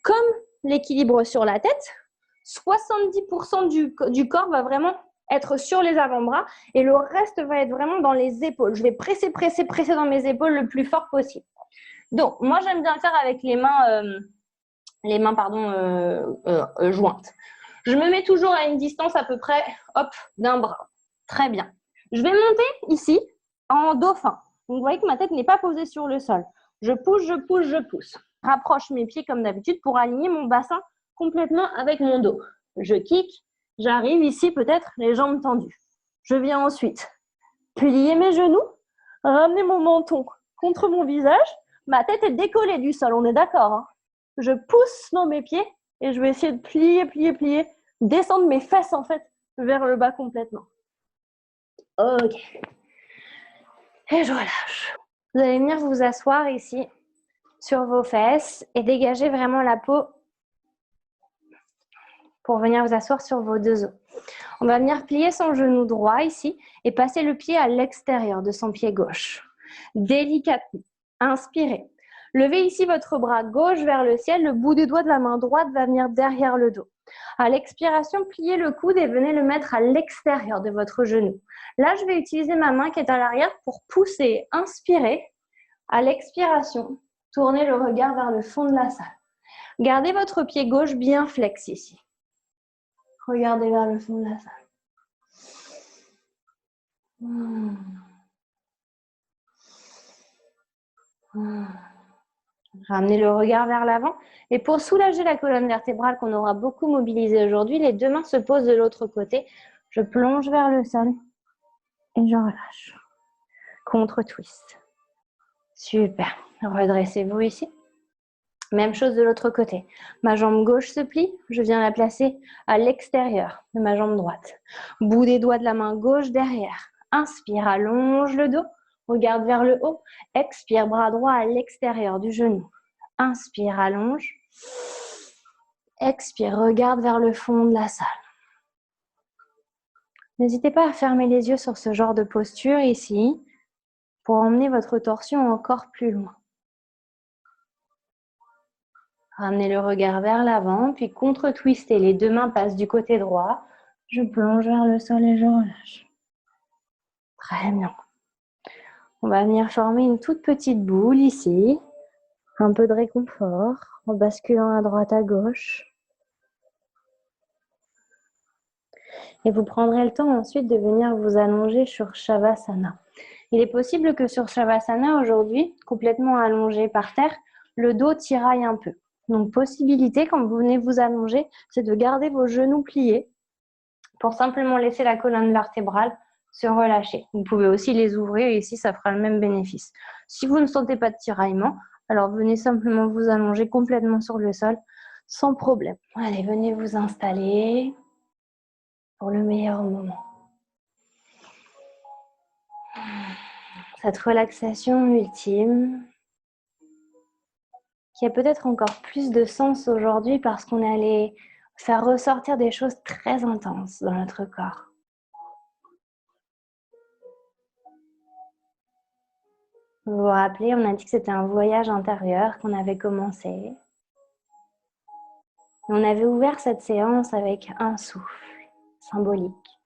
Comme l'équilibre sur la tête, 70% du corps va vraiment être sur les avant-bras et le reste va être vraiment dans les épaules. Je vais presser dans mes épaules le plus fort possible. Donc, moi, j'aime bien le faire avec les mains jointes. Je me mets toujours à une distance à peu près, d'un bras. Très bien. Je vais monter ici en dauphin. Donc, vous voyez que ma tête n'est pas posée sur le sol. Je pousse, je pousse, je pousse. Rapproche mes pieds comme d'habitude pour aligner mon bassin complètement avec mon dos. Je kick, j'arrive ici peut-être les jambes tendues. Je viens ensuite plier mes genoux, ramener mon menton contre mon visage. Ma tête est décollée du sol, on est d'accord, hein? Je pousse dans mes pieds et je vais essayer de plier, descendre mes fesses en fait vers le bas complètement. Ok. Et je relâche. Vous allez venir vous asseoir ici sur vos fesses et dégager vraiment la peau pour venir vous asseoir sur vos deux os. On va venir plier son genou droit ici et passer le pied à l'extérieur de son pied gauche. Délicatement. Inspirez. Levez ici votre bras gauche vers le ciel. Le bout du doigt de la main droite va venir derrière le dos. À l'expiration, pliez le coude et venez le mettre à l'extérieur de votre genou. Là, je vais utiliser ma main qui est à l'arrière pour pousser. Inspirez. À l'expiration, tournez le regard vers le fond de la salle. Gardez votre pied gauche bien flex ici. Regardez vers le fond de la salle. Ramenez le regard vers l'avant. Et pour soulager la colonne vertébrale qu'on aura beaucoup mobilisée aujourd'hui, les deux mains se posent de l'autre côté. Je plonge vers le sol et je relâche. Contre-twist. Super. Redressez-vous ici. Même chose de l'autre côté. Ma jambe gauche se plie. Je viens la placer à l'extérieur de ma jambe droite. Bout des doigts de la main gauche derrière. Inspire, allonge le dos. regarde vers le haut. Expire, bras droit à l'extérieur du genou. Inspire, allonge. Expire, regarde vers le fond de la salle. N'hésitez pas à fermer les yeux sur ce genre de posture ici pour emmener votre torsion encore plus loin. Ramenez le regard vers l'avant, puis contre-twistez. Les deux mains passent du côté droit. Je plonge vers le sol et je relâche. Très bien. On va venir former une toute petite boule ici. Un peu de réconfort en basculant à droite à gauche. Et vous prendrez le temps ensuite de venir vous allonger sur Shavasana. Il est possible que sur Shavasana aujourd'hui, complètement allongé par terre, le dos tiraille un peu. Donc possibilité, quand vous venez vous allonger, c'est de garder vos genoux pliés pour simplement laisser la colonne vertébrale se relâcher. Vous pouvez aussi les ouvrir et ici, ça fera le même bénéfice. Si vous ne sentez pas de tiraillement, alors venez simplement vous allonger complètement sur le sol sans problème. Allez, venez vous installer pour le meilleur moment. Cette relaxation ultime qui a peut-être encore plus de sens aujourd'hui parce qu'on allait faire ressortir des choses très intenses dans notre corps. Vous vous rappelez, on a dit que c'était un voyage intérieur qu'on avait commencé. On avait ouvert cette séance avec un souffle symbolique.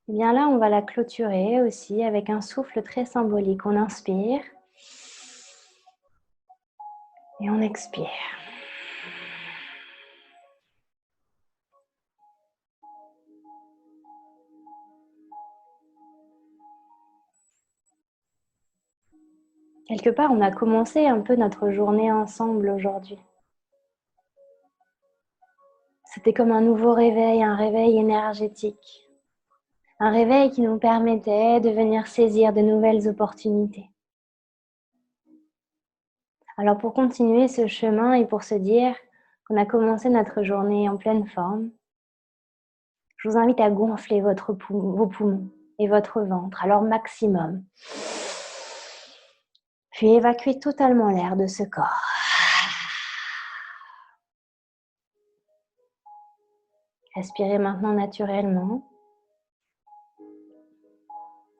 Et bien là, on va la clôturer aussi avec un souffle très symbolique. On inspire et on expire. Quelque part, on a commencé un peu notre journée ensemble aujourd'hui. C'était comme un nouveau réveil, un réveil énergétique. Un réveil qui nous permettait de venir saisir de nouvelles opportunités. Alors pour continuer ce chemin et pour se dire qu'on a commencé notre journée en pleine forme, je vous invite à gonfler vos poumons et votre ventre à leur maximum. Puis évacuer totalement l'air de ce corps. Respirez maintenant naturellement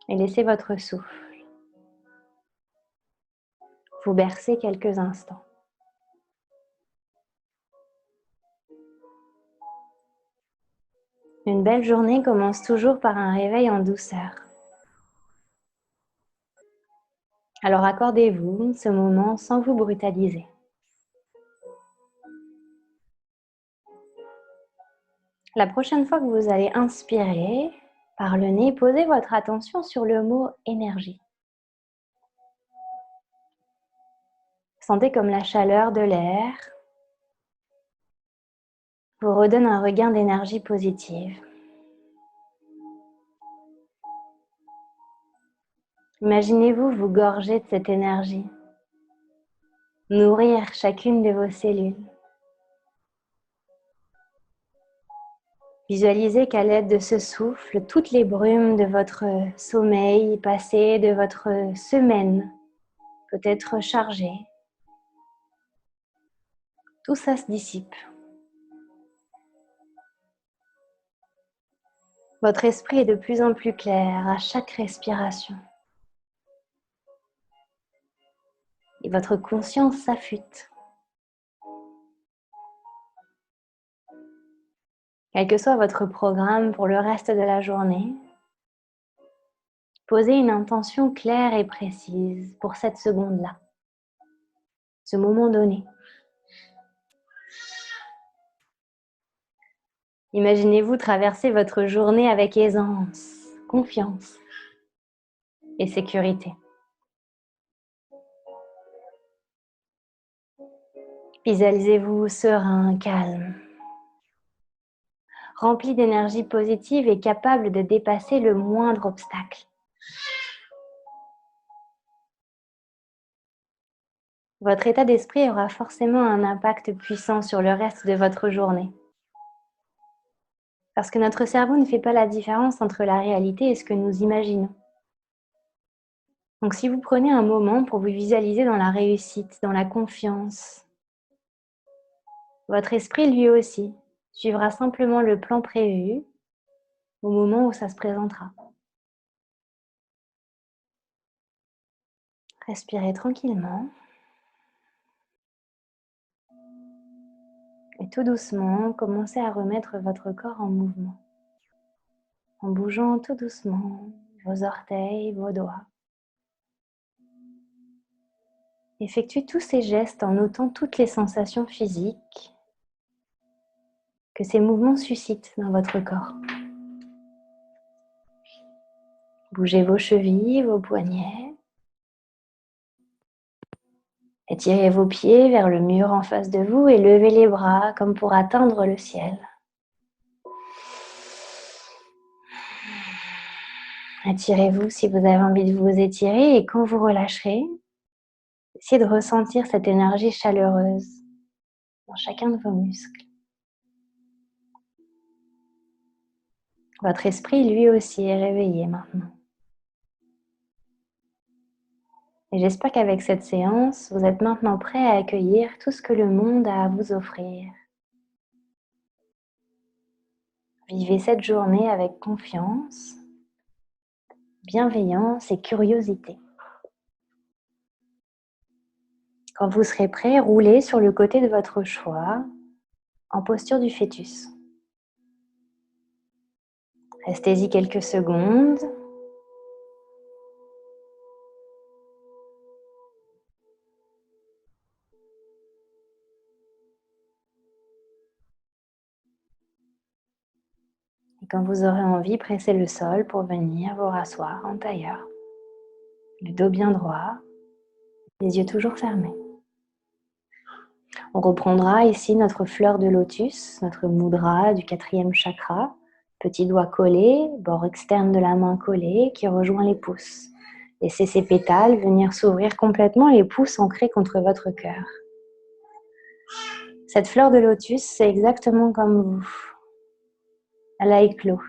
et laissez votre souffle vous bercer quelques instants. Une belle journée commence toujours par un réveil en douceur. Alors accordez-vous ce moment sans vous brutaliser. La prochaine fois que vous allez inspirer par le nez, posez votre attention sur le mot énergie. Sentez comme la chaleur de l'air vous redonne un regain d'énergie positive. Imaginez-vous vous gorger de cette énergie, nourrir chacune de vos cellules. Visualisez qu'à l'aide de ce souffle, toutes les brumes de votre sommeil passé, de votre semaine, peut être chargée. Tout ça se dissipe. Votre esprit est de plus en plus clair à chaque respiration. Et votre conscience s'affûte. Quel que soit votre programme pour le reste de la journée, posez une intention claire et précise pour cette seconde-là, ce moment donné. Imaginez-vous traverser votre journée avec aisance, confiance et sécurité. Visualisez-vous serein, calme, rempli d'énergie positive et capable de dépasser le moindre obstacle. Votre état d'esprit aura forcément un impact puissant sur le reste de votre journée. Parce que notre cerveau ne fait pas la différence entre la réalité et ce que nous imaginons. Donc, si vous prenez un moment pour vous visualiser dans la réussite, dans la confiance, votre esprit, lui aussi, suivra simplement le plan prévu au moment où ça se présentera. Respirez tranquillement et tout doucement, commencez à remettre votre corps en mouvement, en bougeant tout doucement vos orteils, vos doigts. Effectuez tous ces gestes en notant toutes les sensations physiques que ces mouvements suscitent dans votre corps. Bougez vos chevilles, vos poignets. Étirez vos pieds vers le mur en face de vous et levez les bras comme pour atteindre le ciel. Étirez-vous si vous avez envie de vous étirer et quand vous relâcherez, essayez de ressentir cette énergie chaleureuse dans chacun de vos muscles. Votre esprit, lui aussi, est réveillé maintenant. Et j'espère qu'avec cette séance, vous êtes maintenant prêt à accueillir tout ce que le monde a à vous offrir. Vivez cette journée avec confiance, bienveillance et curiosité. Quand vous serez prêt, roulez sur le côté de votre choix, en posture du fœtus. Restez-y quelques secondes. Et quand vous aurez envie, pressez le sol pour venir vous rasseoir en tailleur. Le dos bien droit, les yeux toujours fermés. On reprendra ici notre fleur de lotus, notre mudra du 4e chakra. Petit doigt collé, bord externe de la main collé, qui rejoint les pouces. Laissez ces pétales venir s'ouvrir complètement, les pouces ancrés contre votre cœur. Cette fleur de lotus, c'est exactement comme vous. Elle a éclos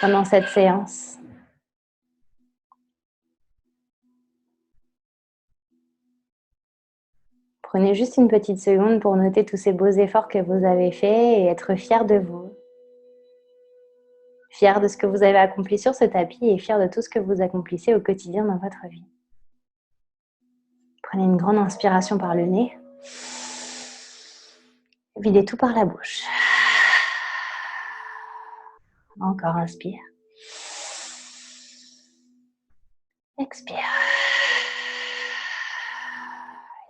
pendant cette séance. Prenez juste une petite seconde pour noter tous ces beaux efforts que vous avez faits et être fier de vous. Fier de ce que vous avez accompli sur ce tapis et fier de tout ce que vous accomplissez au quotidien dans votre vie. Prenez une grande inspiration par le nez. Videz tout par la bouche. Encore inspire. Expire.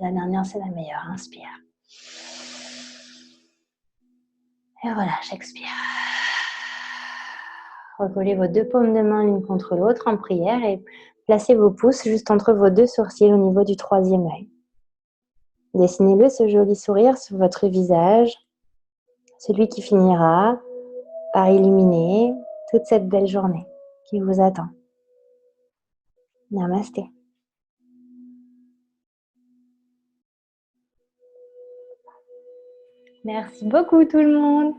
La dernière, c'est la meilleure. Inspire. Et relâche, expire. Recollez vos deux paumes de main l'une contre l'autre en prière et placez vos pouces juste entre vos deux sourcils au niveau du 3e œil. Dessinez-le, ce joli sourire sur votre visage, celui qui finira par illuminer toute cette belle journée qui vous attend. Namasté. Merci beaucoup tout le monde.